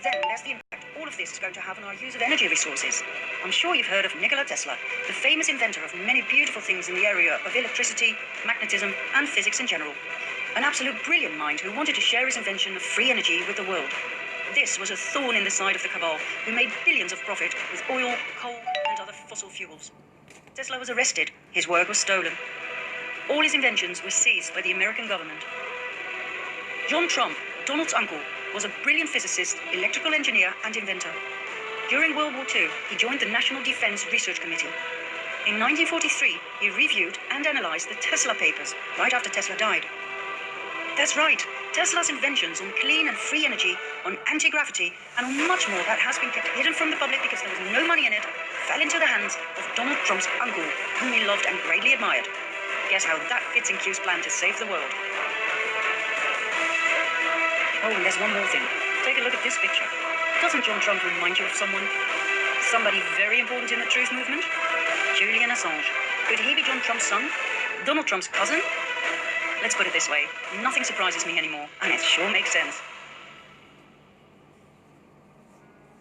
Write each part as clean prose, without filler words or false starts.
Then there's the impact all of this is going to have on our use of energy resources. I'm sure you've heard of Nikola Tesla, the famous inventor of many beautiful things in the area of electricity, magnetism, and physics in general. An absolute brilliant mind who wanted to share his invention of free energy with the world. This was a thorn in the side of the cabal, who made billions of profit with oil, coal, and other fossil fuels. Tesla was arrested. His work was stolen. All his inventions were seized by the American government. John Trump, Donald's uncle, was a brilliant physicist, electrical engineer, and inventor. During World War II, he joined the National Defense Research Committee. In 1943, he reviewed and analyzed the Tesla papers right after Tesla died. That's right, Tesla's inventions on clean and free energy, on anti-gravity, and on much more that has been kept hidden from the public because there was no money in it, fell into the hands of Donald Trump's uncle, whom he loved and greatly admired. Guess how that fits in Q's plan to save the world. Oh, and there's one more thing. Take a look at this picture. Doesn't John Trump remind you of someone? Somebody very important in the truth movement? Julian Assange. Could he be John Trump's son? Donald Trump's cousin? Let's put it this way. Nothing surprises me anymore, and it sure makes sense.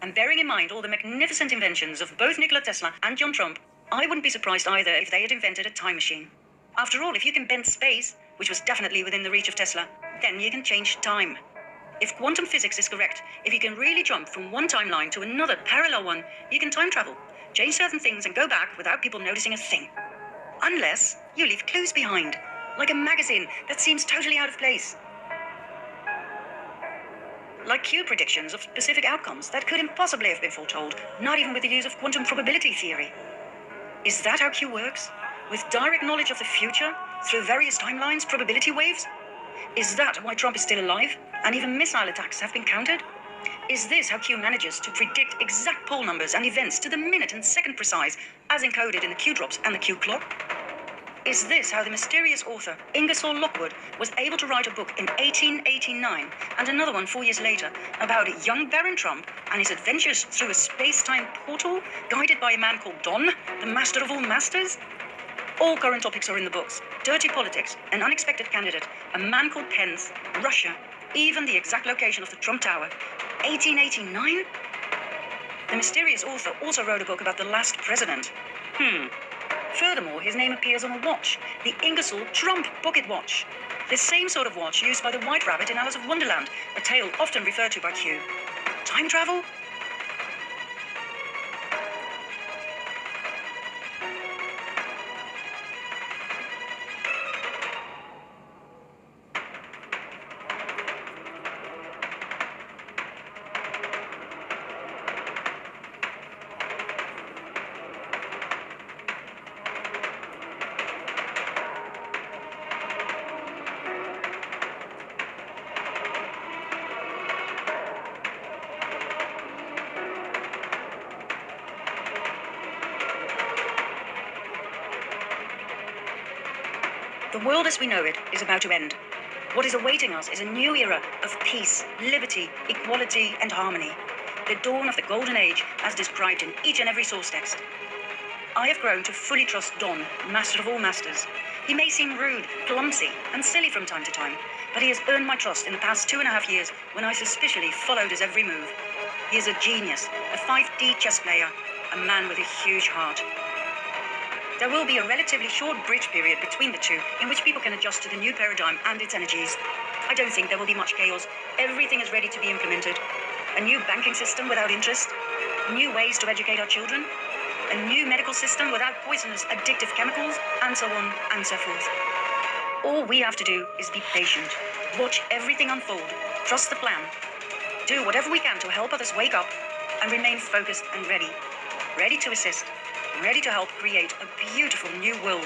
And bearing in mind all the magnificent inventions of both Nikola Tesla and John Trump, I wouldn't be surprised either if they had invented a time machine. After all, if you can bend space, which was definitely within the reach of Tesla, then you can change time. If quantum physics is correct, if you can really jump from one timeline to another parallel one, you can time travel, change certain things and go back without people noticing a thing. Unless you leave clues behind, like a magazine that seems totally out of place. Like Q predictions of specific outcomes that could impossibly have been foretold, not even with the use of quantum probability theory. Is that how Q works? With direct knowledge of the future, through various timelines, probability waves? Is that why Trump is still alive, and even missile attacks have been countered? Is this how Q manages to predict exact poll numbers and events to the minute and second precise, as encoded in the Q drops and the Q clock? Is this how the mysterious author Ingersoll Lockwood was able to write a book in 1889 and another one 4 years later about young Baron Trump and his adventures through a space-time portal guided by a man called Don, the master of all masters? All current topics are in the books. Dirty politics, an unexpected candidate, a man called Pence, Russia, even the exact location of the Trump Tower. 1889? The mysterious author also wrote a book about the last president. Furthermore, his name appears on a watch, the Ingersoll Trump Pocket Watch. The same sort of watch used by the White Rabbit in Alice of Wonderland, a tale often referred to by Q. Time travel? The world as we know it is about to end. What is awaiting us is a new era of peace, liberty, equality, and harmony. The dawn of the golden age, as described in each and every source text. I have grown to fully trust Don, master of all masters. He may seem rude, clumsy, and silly from time to time, but he has earned my trust in the past 2.5 years when I suspiciously followed his every move. He is a genius, a 5D chess player, a man with a huge heart. There will be a relatively short bridge period between the two in which people can adjust to the new paradigm and its energies. I don't think there will be much chaos. Everything is ready to be implemented. A new banking system without interest, new ways to educate our children, a new medical system without poisonous, addictive chemicals, and so on and so forth. All we have to do is be patient, watch everything unfold, trust the plan, do whatever we can to help others wake up, and remain focused and ready to assist, ready to help create a beautiful new world.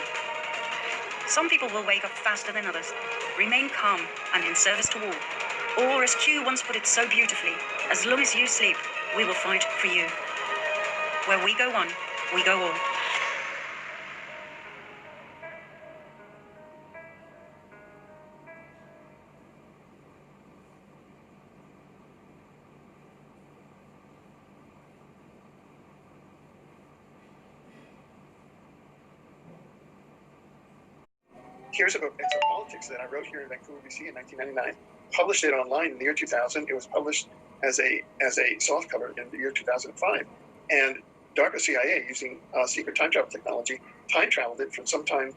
Some people will wake up faster than others, remain calm and in service to all. Or as Q once put it so beautifully, as long as you sleep, we will fight for you. Where we go one, we go all. Here's a book. It's a politics that I wrote here in Vancouver, BC in 1999. published it online in the year 2000. It was published as a softcover in the year 2005, and DARPA CIA, using secret time travel technology, time traveled it from sometime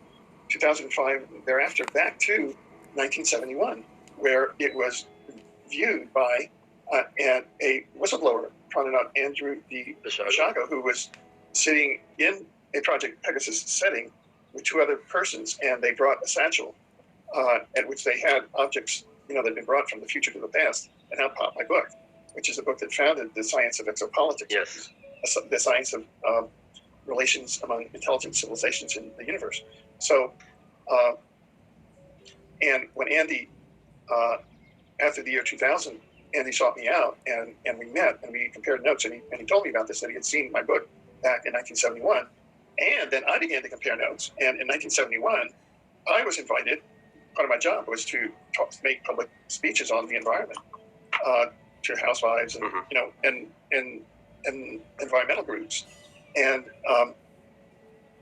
2005 thereafter back to 1971, where it was viewed by a whistleblower, prominent Andrew D. Basiago, who was sitting in a Project Pegasus setting with two other persons, and they brought a satchel at which they had objects, that had been brought from the future to the past, and out popped my book, which is a book that founded the science of exopolitics, yes, the science of relations among intelligent civilizations in the universe. So, and when Andy, after the year 2000, Andy sought me out, and we met, and we compared notes, and he told me about this, that he had seen my book back in 1971, and then I began to compare notes, and in 1971, I was invited. Part of my job was to make public speeches on the environment to housewives and and environmental groups, and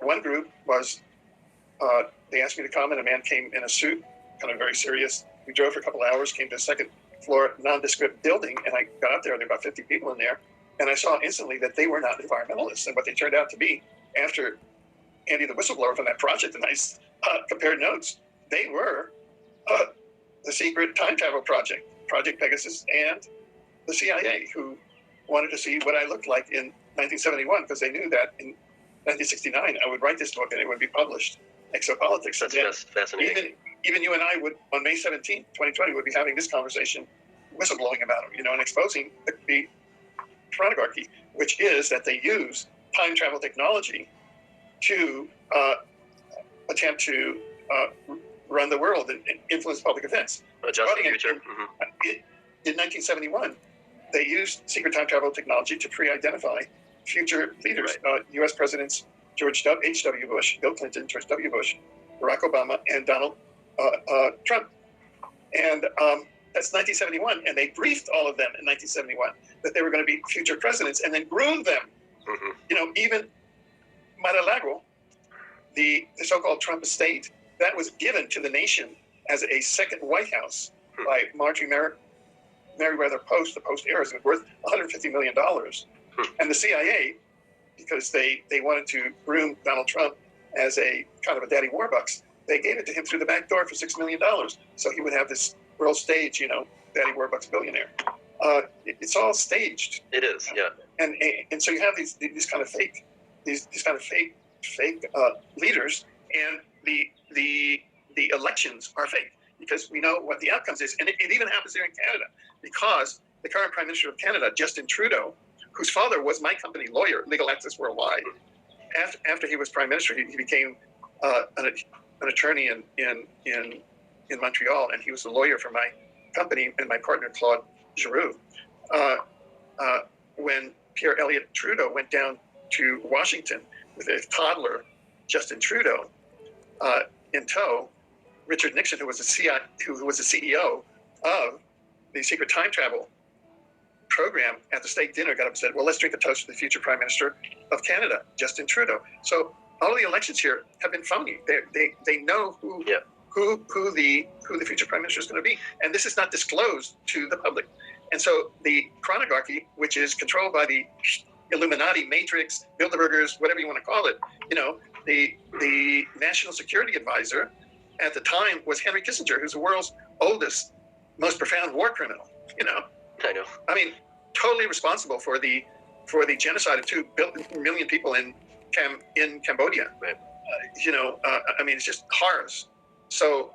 one group was they asked me to come, and a man came in a suit, kind of very serious. We drove for a couple of hours, came to a second floor nondescript building, and I got up there. There were about 50 people in there, and I saw instantly that they were not environmentalists, and what they turned out to be, after Andy the whistleblower from that project and I compared notes, they were the secret time travel project, Project Pegasus, and the CIA, who wanted to see what I looked like in 1971, because they knew that in 1969 I would write this book and it would be published. Exopolitics. That's just fascinating. Even you and I would, on May 17th, 2020, would be having this conversation, whistleblowing about it, and exposing the chronogarchy, which is that they use time travel technology to attempt to run the world and influence public events. Adjust the future. In 1971, they used secret time travel technology to pre-identify future leaders, U.S. presidents George H.W. Bush, Bill Clinton, George W. Bush, Barack Obama, and Donald Trump. And that's 1971, and they briefed all of them in 1971 that they were going to be future presidents, and then groomed them. Even Mar-a-Lago, the so-called Trump estate, that was given to the nation as a second White House by Marjorie Merriweather Post, the Post heirs, and worth $150 million. And the CIA, because they wanted to groom Donald Trump as a kind of a daddy warbucks, they gave it to him through the back door for $6 million. So he would have this world stage, daddy warbucks billionaire. It's all staged. It is, yeah. And so you have these kind of fake, these kind of fake leaders, and the elections are fake, because we know what the outcomes is. And it even happens here in Canada, because the current Prime Minister of Canada, Justin Trudeau, whose father was my company lawyer, Legal Access Worldwide, after he was Prime Minister, he became an attorney in Montreal, and he was a lawyer for my company and my partner, Claude Giroux. When Pierre Elliott Trudeau went down to Washington with a toddler, Justin Trudeau, in tow, Richard Nixon, who was the CEO of the secret time travel program at the state dinner, got up and said, well, let's drink a toast to the future Prime Minister of Canada, Justin Trudeau. So all of the elections here have been phony. They know who the future Prime Minister is going to be, and this is not disclosed to the public. And so the chronogarchy, which is controlled by the Illuminati, Matrix, Bilderbergers, whatever you want to call it, the National Security Advisor at the time was Henry Kissinger, who's the world's oldest, most profound war criminal. I know. I mean, totally responsible for the genocide of 2 million people in Cambodia. Right. I mean, it's just horrors. So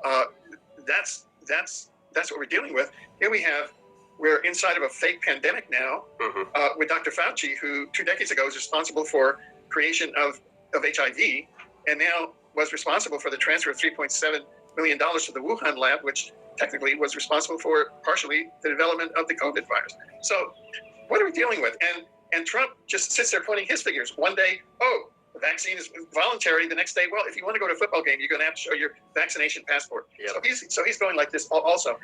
that's what we're dealing with. Here we're inside of a fake pandemic now with Dr. Fauci, who 2 decades ago was responsible for creation of HIV, and now was responsible for the transfer of $3.7 million to the Wuhan lab, which technically was responsible for partially the development of the COVID virus. So what are we dealing with? And Trump just sits there pointing his figures. One day, the vaccine is voluntary. The next day, well, if you want to go to a football game, you're going to have to show your vaccination passport. Yep. So he's going like this also.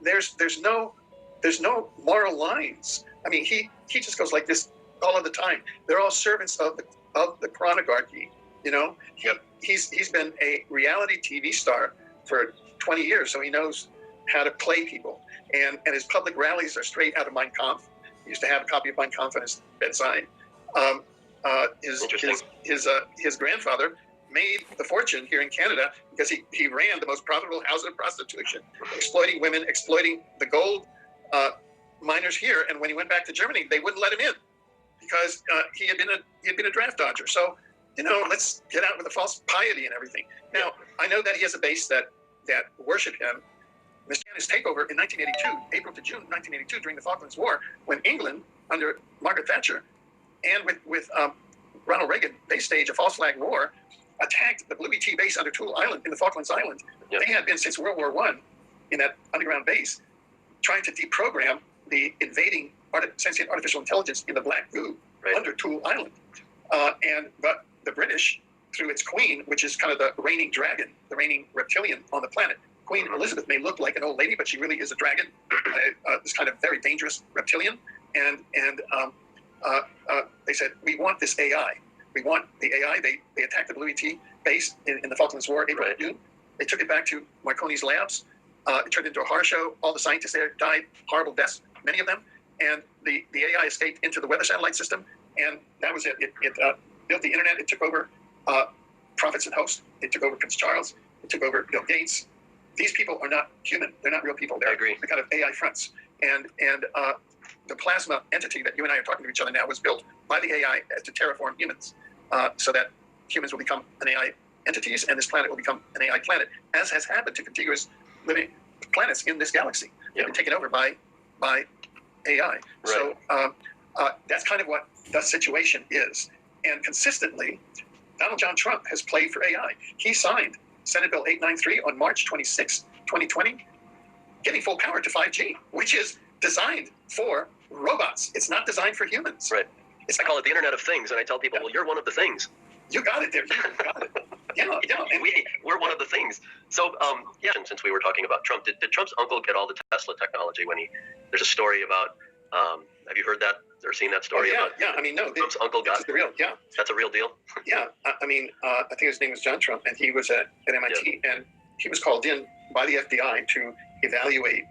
There's no moral lines. I mean, he just goes like this all of the time. They're all servants of the chronogarchy. He's been a reality TV star for 20 years, so he knows how to play people. And his public rallies are straight out of Mein Kampf. He used to have a copy of Mein Kampf on his bedside. His grandfather made the fortune here in Canada because he ran the most profitable house of prostitution, exploiting women, exploiting the gold miners here. And when he went back to Germany, they wouldn't let him in because he had been a draft dodger. So, let's get out with the false piety and everything. Now, I know that he has a base that worship him. His takeover in 1982, April to June 1982, during the Falklands War, when England, under Margaret Thatcher, and with Ronald Reagan, they staged a false flag war, attacked the Blue ET base under Toole Island in the Falklands Islands. Yep. They had been since World War I in that underground base, trying to deprogram the invading sentient artificial intelligence in the Black Goo under Toole Island. But the British, through its queen, which is kind of the reigning dragon, the reigning reptilian on the planet, Queen Elizabeth may look like an old lady, but she really is a dragon, this kind of very dangerous reptilian. And they said, we want this AI. We want the AI. They attacked the Blue ET base in the Falklands War, April and June. They took it back to Marconi's labs. It turned into a horror show. All the scientists there died horrible deaths, many of them. And the AI escaped into the weather satellite system. And that was it. It built the internet. It took over Prophets and Hosts. It took over Prince Charles. It took over Bill Gates. These people are not human. They're not real people. They're kind of AI fronts. And the plasma entity that you and I are talking to each other now was built by the AI to terraform humans, so that humans will become an AI entities and this planet will become an AI planet, as has happened to contiguous living planets in this galaxy. They've been taken over by AI. Right. So that's kind of what the situation is. And consistently, Donald John Trump has played for AI. He signed Senate Bill 893 on March 26, 2020, giving full power to 5G, which is designed for robots. It's not designed for humans. Right. I call it the Internet of Things, and I tell people, well, you're one of the things. You got it there. You got it. And we're one of the things. So, since we were talking about Trump, did Trump's uncle get all the Tesla technology when there's a story about, have you heard that or seen that story? Oh, yeah. I mean, no. Trump's uncle got the real, yeah. That's a real deal? Yeah. I mean, I think his name was John Trump, and he was at MIT, and he was called in by the FBI to evaluate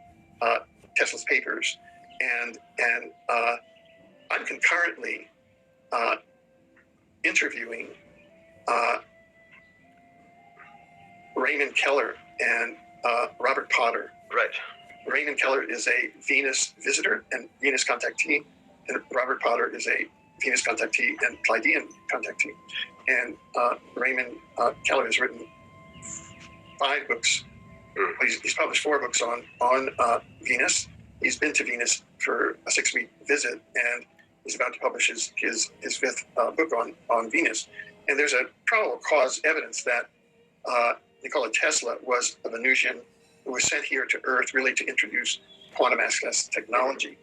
Tesla's papers. And I'm concurrently interviewing Raymond Keller and Robert Potter. Right. Raymond Keller is a Venus visitor and Venus contactee, and Robert Potter is a Venus contactee and Pleiadian contactee. And Raymond Keller has written 5 books. He's published 4 books on Venus. He's been to Venus for a 6-week visit, and he's about to publish his 5th book on Venus. And there's a probable cause evidence that Nikola Tesla was a Venusian who was sent here to Earth really to introduce quantum access technology,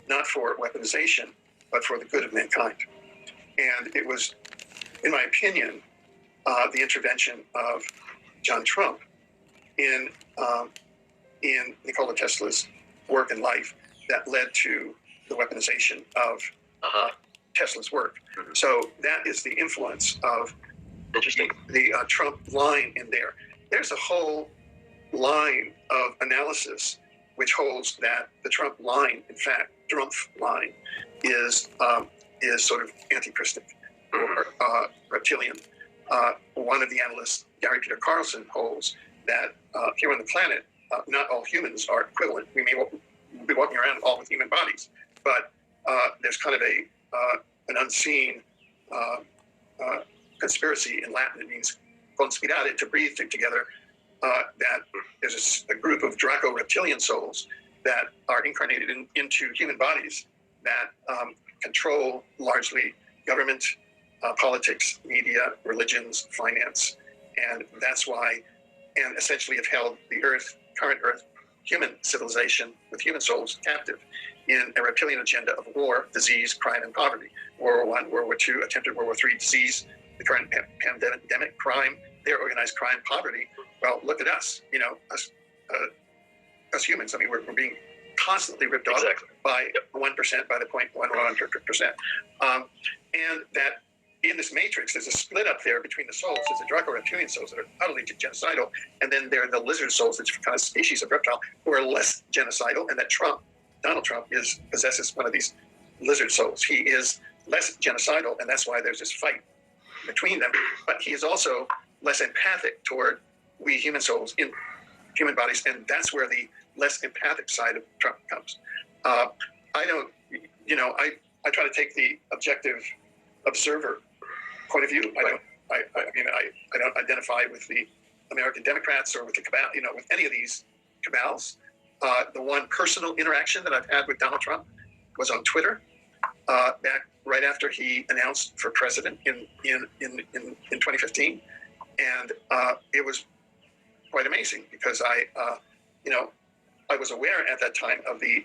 not for weaponization, but for the good of mankind. And it was, in my opinion, the intervention of John Trump in Nikola Tesla's work and life that led to the weaponization of Tesla's work. Mm-hmm. So that is the influence of the Trump line in there. There's a whole line of analysis which holds that the Trump line, in fact, Trump line, is sort of anti-Christic or reptilian. One of the analysts, Gary Peter Carlson, holds that here on the planet, not all humans are equivalent. We may be walking around all with human bodies, but there's kind of an unseen conspiracy in Latin. It means conspirare, to breathe together. That there's a group of Draco reptilian souls that are incarnated into human bodies that control largely government, politics, media, religions, finance, and that's why, and essentially have held the current Earth, human civilization with human souls captive in a reptilian agenda of war, disease, crime, and poverty. World War I, World War II, attempted World War III, disease, the current pandemic, crime, their organized crime, poverty. Well, look at us, us humans. I mean, we're being constantly ripped off by 1%, by the 0.11%. And that in this matrix, there's a split up there between the souls. There's the Draco-reptilian souls that are utterly genocidal, and then there are the lizard souls, which are kind of species of reptile, who are less genocidal, and that Donald Trump, possesses one of these lizard souls. He is less genocidal, and that's why there's this fight between them. But he is also less empathic toward we human souls in human bodies, and that's where the less empathic side of Trump comes. I don't, I try to take the objective observer point of view. I don't identify with the American Democrats or with the cabal, with any of these cabals. The one personal interaction that I've had with Donald Trump was on Twitter, back right after he announced for president in 2015, and it was quite amazing because I was aware at that time of the